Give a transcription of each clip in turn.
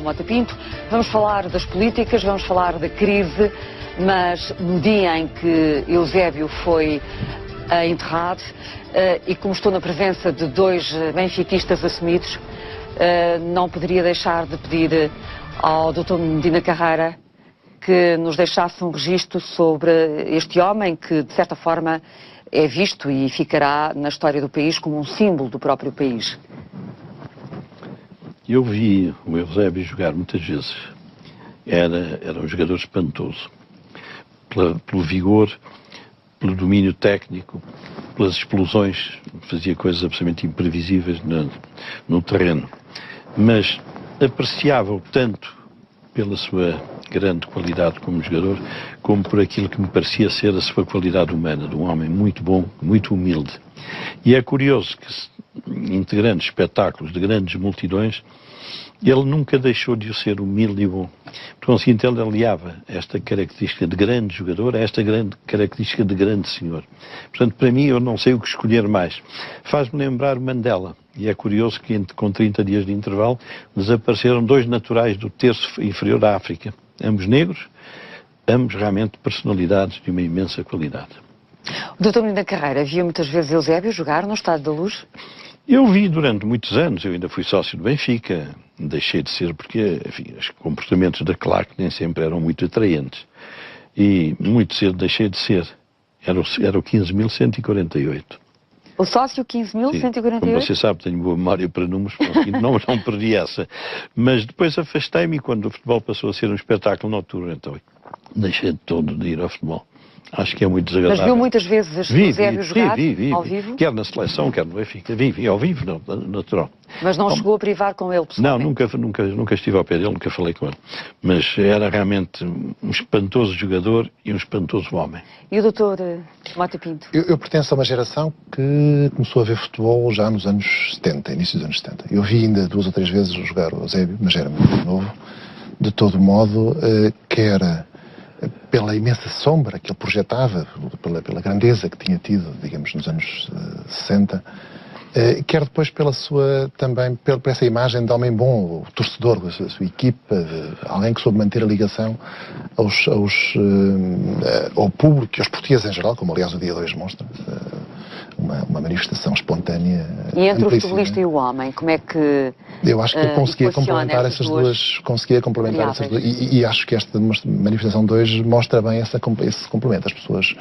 Mota Pinto. Vamos falar das políticas, vamos falar da crise, mas no dia em que Eusébio foi enterrado, e como estou na presença de dois benfiquistas assumidos, não poderia deixar de pedir ao Dr. Medina Carreira que nos deixasse um registro sobre este homem que, de certa forma, é visto e ficará na história do país como um símbolo do próprio país. Eu vi o Eusébio jogar muitas vezes. Era um jogador espantoso. Pelo vigor, pelo domínio técnico, pelas explosões, fazia coisas absolutamente imprevisíveis no terreno. Mas apreciava-o tanto pela sua grande qualidade como jogador, como por aquilo que me parecia ser a sua qualidade humana, de um homem muito bom, muito humilde. E é curioso que, integrando espetáculos de grandes multidões, ele nunca deixou de o ser humilde e bom. Por conseguinte, ele aliava esta característica de grande jogador a esta grande característica de grande senhor. Portanto, para mim, eu não sei o que escolher mais. Faz-me lembrar Mandela. E é curioso que, com 30 dias de intervalo, desapareceram dois naturais do terço inferior da África. Ambos negros, ambos realmente personalidades de uma imensa qualidade. O Dr. Medina Carreira via muitas vezes Eusébio jogar no Estádio da Luz? Eu vi durante muitos anos, eu ainda fui sócio do Benfica, deixei de ser porque, enfim, os comportamentos da claque nem sempre eram muito atraentes. E muito cedo deixei de ser. Era o 15.148. O sócio 15.148? Como você sabe, tenho boa memória para números, não perdi essa. Mas depois afastei-me quando o futebol passou a ser um espetáculo noturno, então deixei de todo de ir ao futebol. Acho que é muito desagradável. Mas viu muitas vezes Eusébio jogar ao vivo? Quer na seleção, quer no Benfica. Vi ao vivo, não, natural. Mas não chegou a privar com ele pessoalmente? Não, nunca estive ao pé dele, nunca falei com ele. Mas era realmente um espantoso jogador e um espantoso homem. E o Dr. Mota Pinto? Eu pertenço a uma geração que começou a ver futebol já nos anos 70, início dos anos 70. Eu vi ainda 2 ou 3 vezes jogar o Eusébio, mas era muito novo. De todo modo, que era pela imensa sombra que ele projetava, pela grandeza que tinha tido, digamos, nos anos 60, quer depois pela sua, também, por essa imagem de homem bom, o torcedor da sua equipa, alguém que soube manter a ligação ao público e aos portugueses em geral, como aliás o dia 2 mostra, uma manifestação espontânea. E entre o futebolista e o homem, como é que eu acho que ele conseguia complementar essas duas, e acho que esta manifestação de hoje mostra bem esse complemento. As pessoas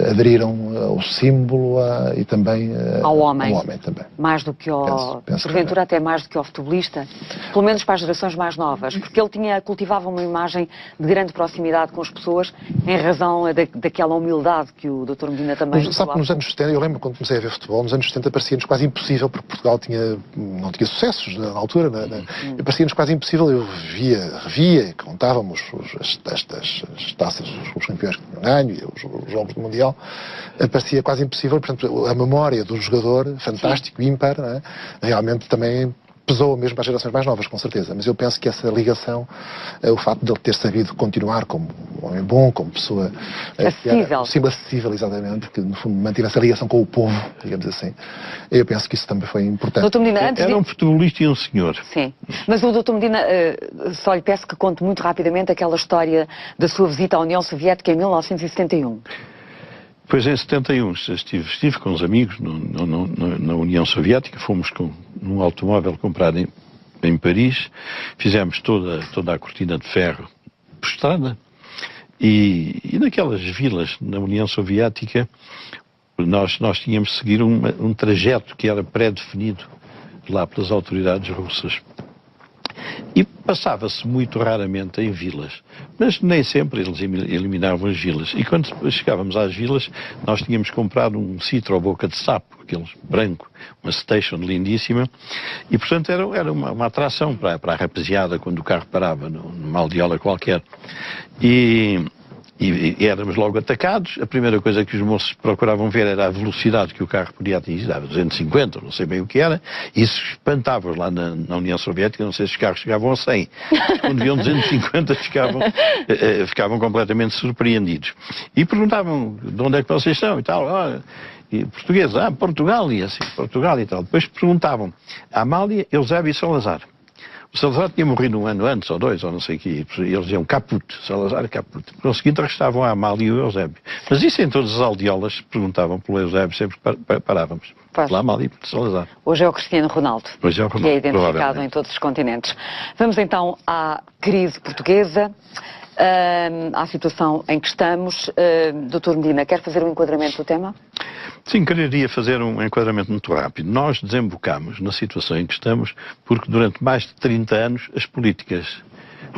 aderiram ao símbolo e também ao homem também. Mais do que ao... porventura até mais do que ao futebolista. Pelo menos para as gerações mais novas. Porque ele cultivava uma imagem de grande proximidade com as pessoas em razão daquela humildade que o Dr. Medina também... Sabe que nos anos 70, eu lembro quando comecei a ver futebol, nos anos 70 parecia-nos quase impossível, porque Portugal não tinha sucessos na altura, parecia-nos quase impossível. Eu revia, contávamos as taças, os campeões que tinham ganho e os jogos do Mundial, parecia quase impossível. Portanto, a memória do jogador, fantástico, ímpar, realmente também pesou mesmo para as gerações mais novas, com certeza. Mas eu penso que essa ligação, o facto de ele ter sabido continuar como um homem bom, como pessoa... acessível. Acessível, exatamente, que no fundo mantive essa ligação com o povo, digamos assim. Eu penso que isso também foi importante. Dr. Medina, Era um futebolista e um senhor. Sim. Mas o Dr. Medina, só lhe peço que conte muito rapidamente aquela história da sua visita à União Soviética em 1971. Pois em 71 estive com os amigos na União Soviética, fomos num automóvel comprado em Paris, fizemos toda a cortina de ferro por estrada e naquelas vilas na União Soviética nós tínhamos de seguir um trajeto que era pré-definido lá pelas autoridades russas. E passava-se muito raramente em vilas, mas nem sempre eles eliminavam as vilas. E quando chegávamos às vilas, nós tínhamos comprado um Citroën boca de sapo, aquele branco, uma station lindíssima, e portanto era uma atração para a rapaziada quando o carro parava numa aldeola qualquer. E éramos logo atacados. A primeira coisa que os moços procuravam ver era a velocidade que o carro podia atingir, dava 250, não sei bem o que era. Isso espantava-os lá na União Soviética, não sei se os carros chegavam a 100. Quando viam 250 ficavam completamente surpreendidos. E perguntavam de onde é que vocês são e tal. E português, Portugal, e assim, Portugal e tal. Depois perguntavam Amália, Eusébio e Salazar. O Salazar tinha morrido um ano antes, ou dois, ou não sei o quê, e eles diziam caput, Salazar caput. No seguinte restavam a Amália e o Eusébio. Mas isso em todas as aldeolas perguntavam pelo Eusébio sempre que parávamos. Pela Amália e pelo Salazar. Hoje é o Cristiano Ronaldo, Hoje é o Ronaldo, que é identificado em todos os continentes. Vamos então à crise portuguesa, à situação em que estamos. Dr. Medina, quer fazer um enquadramento do tema? Sim, queria fazer um enquadramento muito rápido. Nós desembocamos na situação em que estamos porque durante mais de 30 anos as políticas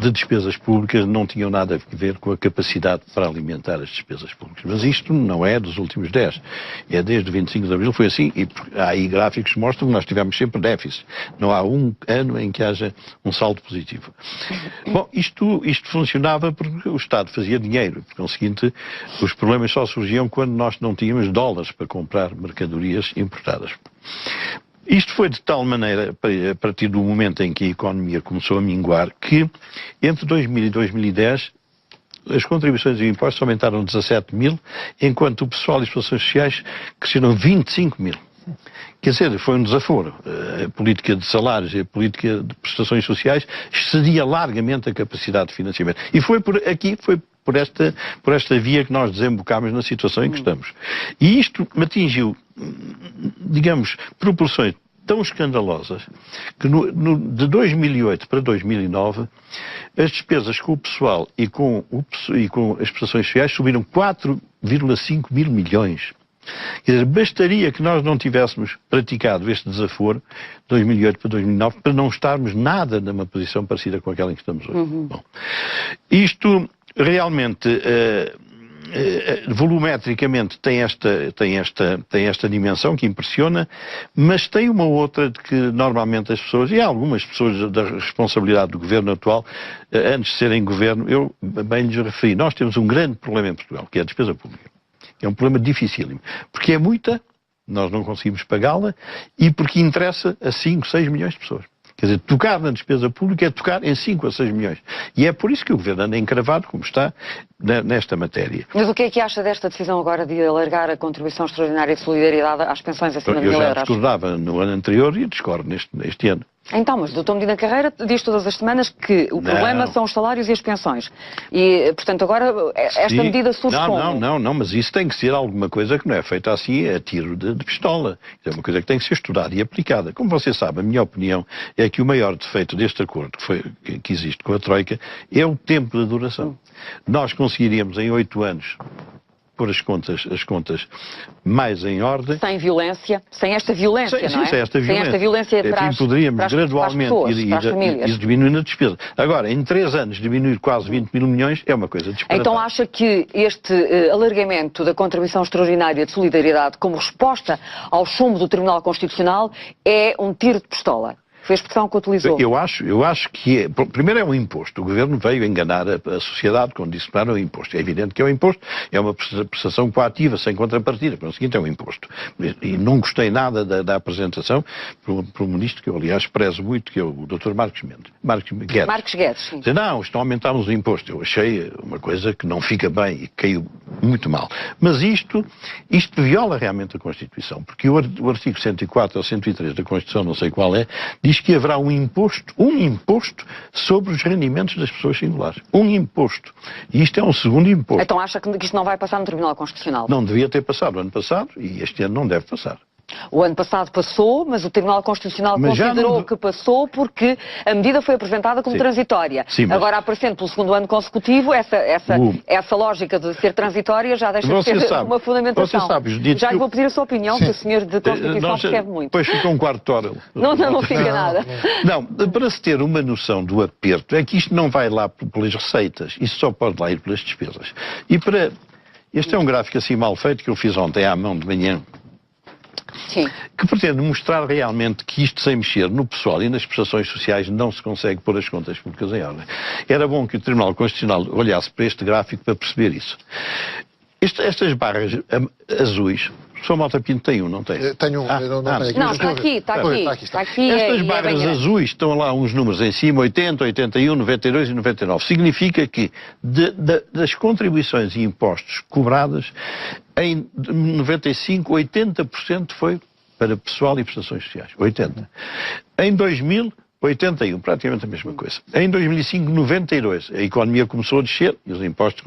de despesas públicas não tinham nada a ver com a capacidade para alimentar as despesas públicas. Mas isto não é dos últimos 10. É desde 25 de Abril, foi assim, e há aí gráficos que mostram que nós tivemos sempre déficit. Não há um ano em que haja um saldo positivo. Bom, isto funcionava porque o Estado fazia dinheiro. Por conseguinte, os problemas só surgiam quando nós não tínhamos dólares para comprar mercadorias importadas. Isto foi de tal maneira, a partir do momento em que a economia começou a minguar, que entre 2000 e 2010 as contribuições e impostos aumentaram 17 mil, enquanto o pessoal e as prestações sociais cresceram 25 mil. Quer dizer, foi um desaforo. A política de salários e a política de prestações sociais excedia largamente a capacidade de financiamento. E foi por esta via que nós desembocámos na situação em que estamos. E isto me atingiu, digamos, proporções tão escandalosas que de 2008 para 2009 as despesas com o pessoal e com as prestações sociais subiram 4,5 mil milhões. Quer dizer, bastaria que nós não tivéssemos praticado este desaforo de 2008 para 2009 para não estarmos nada numa posição parecida com aquela em que estamos hoje. Bom, isto realmente, volumetricamente, tem esta dimensão que impressiona, mas tem uma outra de que normalmente as pessoas, e há algumas pessoas da responsabilidade do governo atual, antes de serem governo, eu bem lhes referi, nós temos um grande problema em Portugal, que é a despesa pública. É um problema dificílimo, porque é muita, nós não conseguimos pagá-la, e porque interessa a 5, 6 milhões de pessoas. Quer dizer, tocar na despesa pública é tocar em 5 a 6 milhões. E é por isso que o Governo anda encravado, como está, nesta matéria. Mas o que é que acha desta decisão agora de alargar a contribuição extraordinária de solidariedade às pensões acima de 1.000 euros? Eu já discordava no ano anterior e discordo neste ano. Então, mas o Dr. Medina Carreira diz todas as semanas que o problema são os salários e as pensões. E, portanto, agora esta medida surge como? Não, mas isso tem que ser alguma coisa que não é feita assim a tiro de pistola. É uma coisa que tem que ser estudada e aplicada. Como você sabe, a minha opinião é que o maior defeito deste acordo que existe com a Troika é o tempo de duração. Nós conseguiríamos em 8 anos pôr as contas mais em ordem. Sem violência, sem esta violência, não é? Sem esta violência enfim, poderíamos gradualmente ir diminuindo a despesa. Agora, em 3 anos, diminuir quase 20 mil milhões é uma coisa disparatada. Então acha que este alargamento da contribuição extraordinária de solidariedade como resposta ao chumbo do Tribunal Constitucional é um tiro de pistola? Foi a expressão que utilizou. Eu acho que primeiro é um imposto. O Governo veio enganar a sociedade quando disse que não era um imposto. É evidente que é um imposto, é uma prestação coativa, sem contrapartida. Por seguinte, é um imposto. E não gostei nada da apresentação por um ministro que eu, aliás, prezo muito, que é o Dr. Marcos Guedes. Marcos Guedes, sim. Dizer, não, estão a aumentarmos o imposto. Eu achei uma coisa que não fica bem e caiu muito mal. Mas isto viola realmente a Constituição, porque o artigo 104 ou 103 da Constituição, não sei qual é, diz que haverá um imposto sobre os rendimentos das pessoas singulares. Um imposto. E isto é um segundo imposto. Então acha que isto não vai passar no Tribunal Constitucional? Não devia ter passado o ano passado e este ano não deve passar. O ano passado passou, mas o Tribunal Constitucional considerou que passou porque a medida foi apresentada como transitória. Sim, mas... Agora, aparecendo pelo segundo ano consecutivo, essa lógica de ser transitória já deixa de ter uma fundamentação. Já lhe vou pedir a sua opinião, que o senhor de Constituição percebe muito. Depois fica um quarto de hora. Não fica nada. Não, para se ter uma noção do aperto, é que isto não vai lá pelas receitas, isto só pode lá ir pelas despesas. Este é um gráfico assim mal feito que eu fiz ontem à mão de manhã. Sim. Que pretende mostrar realmente que isto sem mexer no pessoal e nas prestações sociais não se consegue pôr as contas públicas em ordem. Era bom que o Tribunal Constitucional olhasse para este gráfico para perceber isso. Estas barras azuis, o Sr. Malta Pinto tem um, não tem? Tenho um, não tenho. Não, está aqui. Estas barras azuis estão lá uns números em cima, 80, 81, 92 e 99. Significa que das contribuições e impostos cobradas, em 95, 80% foi para pessoal e prestações sociais. 80. Em 2000, 81, praticamente a mesma coisa. Em 2005, 92, a economia começou a descer e os impostos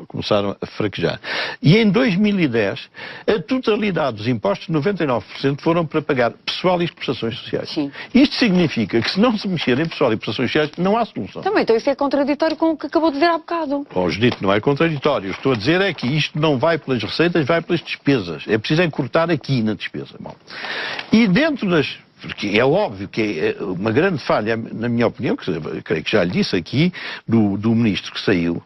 começaram a fraquejar. E em 2010, a totalidade dos impostos, 99%, foram para pagar pessoal e prestações sociais. Sim. Isto significa que se não se mexer em pessoal e prestações sociais, não há solução. Também, então isso é contraditório com o que acabou de dizer há bocado. Oh, Judito, não é contraditório. Estou a dizer é que isto não vai pelas receitas, vai pelas despesas. É preciso é cortar aqui na despesa. Bom. E dentro das... Porque é óbvio que é uma grande falha, na minha opinião, que creio que já lhe disse aqui, do ministro que saiu,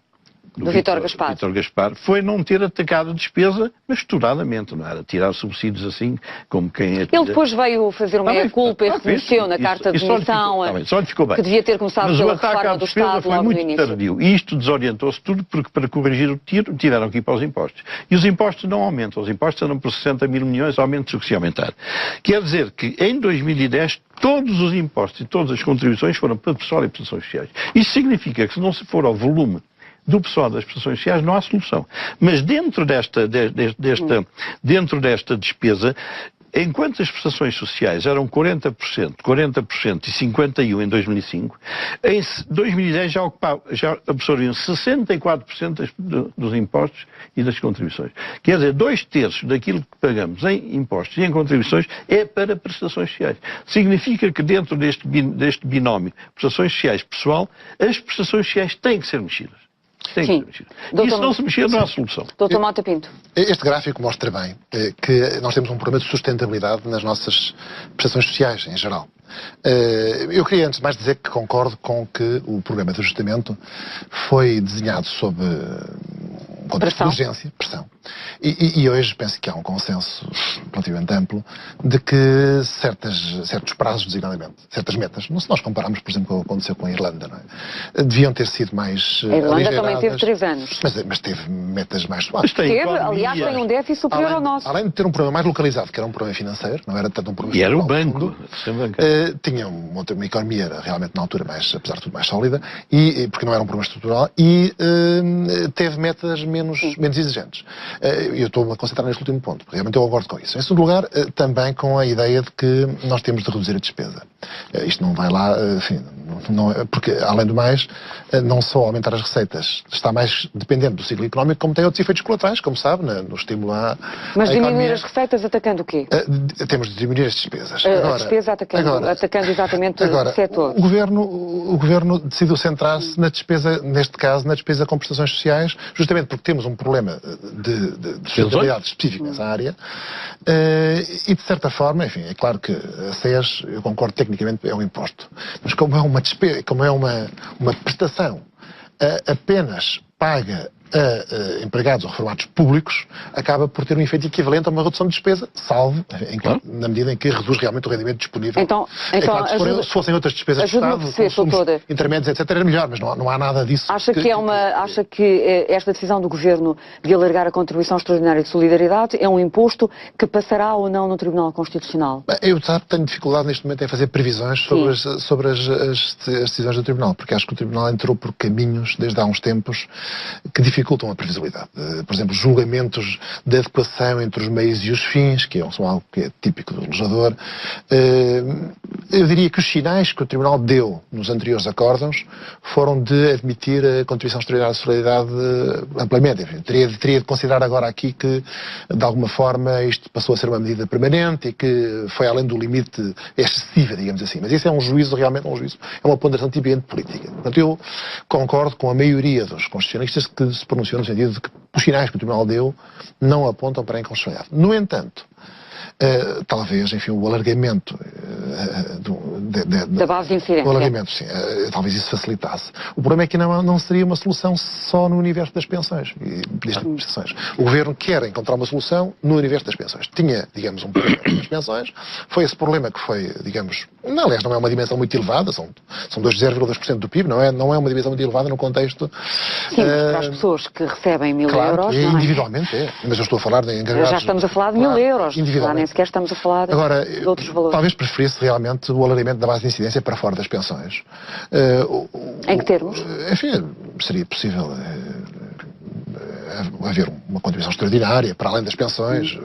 do Vítor Gaspar, foi não ter atacado a despesa, mas esturadamente, não era tirar subsídios assim, como quem... Ele depois veio fazer uma meia-culpa e reconheceu na carta de demissão que devia ter começado pela reforma do Estado logo no início. Tardio. E isto desorientou-se tudo, porque para corrigir o tiro tiveram que ir para os impostos. E os impostos não aumentam. Os impostos andam por 60 mil milhões, aumentam o que se aumentar. Quer dizer que em 2010 todos os impostos e todas as contribuições foram para pessoal e prestações sociais. Isso significa que se não se for ao volume do pessoal das prestações sociais não há solução. Mas dentro desta despesa, enquanto as prestações sociais eram 40% e 51% em 2005, em 2010 já absorviam 64% dos impostos e das contribuições. Quer dizer, 2/3 daquilo que pagamos em impostos e em contribuições é para prestações sociais. Significa que dentro deste binómio prestações sociais pessoal, as prestações sociais têm que ser mexidas. Sim. E se não se mexer, não há solução. Dr. Mota Pinto. Este gráfico mostra bem que nós temos um problema de sustentabilidade nas nossas prestações sociais, em geral. Eu queria, antes de mais, dizer que concordo com que o programa de ajustamento foi desenhado sob um contexto de urgência, pressão. E hoje penso que há um consenso relativamente amplo de que certos prazos, designadamente, certas metas, se nós compararmos, por exemplo, com o que aconteceu com a Irlanda, não é? Deviam ter sido mais a Irlanda também teve 3 anos. Mas teve metas mais suaves. Aliás, tem um déficit superior ao nosso. Além de ter um problema mais localizado, que era um problema financeiro, não era tanto um problema... E era o banco. Tinha uma economia realmente na altura, apesar de tudo, mais sólida, porque não era um problema estrutural, e teve metas menos exigentes. Eu estou a concentrar neste último ponto, porque realmente eu concordo com isso. Em segundo lugar, também com a ideia de que nós temos de reduzir a despesa. Isto não vai lá, enfim, porque, além do mais, não só aumentar as receitas está mais dependente do ciclo económico, como tem outros efeitos colaterais, como sabe, no estímulo à Mas diminuir as receitas atacando o quê? Temos de diminuir as despesas. A despesa atacando exatamente o setor. O Governo decidiu centrar-se na despesa, neste caso, na despesa com prestações sociais, justamente porque temos um problema de sustentabilidade específica nessa área, e de certa forma, enfim, é claro que a SES, eu concordo tecnicamente, é um imposto, mas como é uma despesa, como é uma prestação apenas paga a empregados ou reformados públicos, acaba por ter um efeito equivalente a uma redução de despesa, salvo na medida em que reduz realmente o rendimento disponível. Então claro, se fossem outras despesas de Estado, intermédios, etc., era melhor, mas não há nada disso. Acha que esta decisão do Governo de alargar a contribuição extraordinária de solidariedade é um imposto que passará ou não no Tribunal Constitucional? Eu tenho dificuldade neste momento em fazer previsões sobre as decisões do Tribunal, porque acho que o Tribunal entrou por caminhos, desde há uns tempos, que dificultam a previsibilidade. Por exemplo, julgamentos de adequação entre os meios e os fins, que são algo que é típico do legislador. Eu diria que os sinais que o Tribunal deu nos anteriores acórdãos foram de admitir a contribuição extraordinária de solidariedade amplamente. Enfim, teria de considerar agora aqui que, de alguma forma, isto passou a ser uma medida permanente e que foi além do limite excessiva, digamos assim. Mas isso é um juízo, realmente é uma ponderação tipicamente política. Portanto, eu concordo com a maioria dos constitucionalistas que se pronunciou no sentido de que os sinais que o Tribunal deu não apontam para a inconstitucionalidade. No entanto, talvez, enfim, o alargamento da base de incidência. O alargamento, sim, talvez isso facilitasse. O problema é que não seria uma solução só no universo das pensões e das prestações. O Governo quer encontrar uma solução no universo das pensões. Tinha, digamos, um problema das pensões, foi esse problema que foi, digamos, aliás, não é uma dimensão muito elevada, são 0,2% do PIB, não é uma dimensão muito elevada no contexto... Sim, para as pessoas que recebem 1.000 euros, não é? Individualmente mas eu estou a falar de encarregados... Já estamos a falar de 1.000 euros, nem sequer estamos a falar de outros valores. Talvez preferisse realmente o alargamento da base de incidência para fora das pensões. Em que termos? Enfim, seria possível haver uma contribuição extraordinária para além das pensões.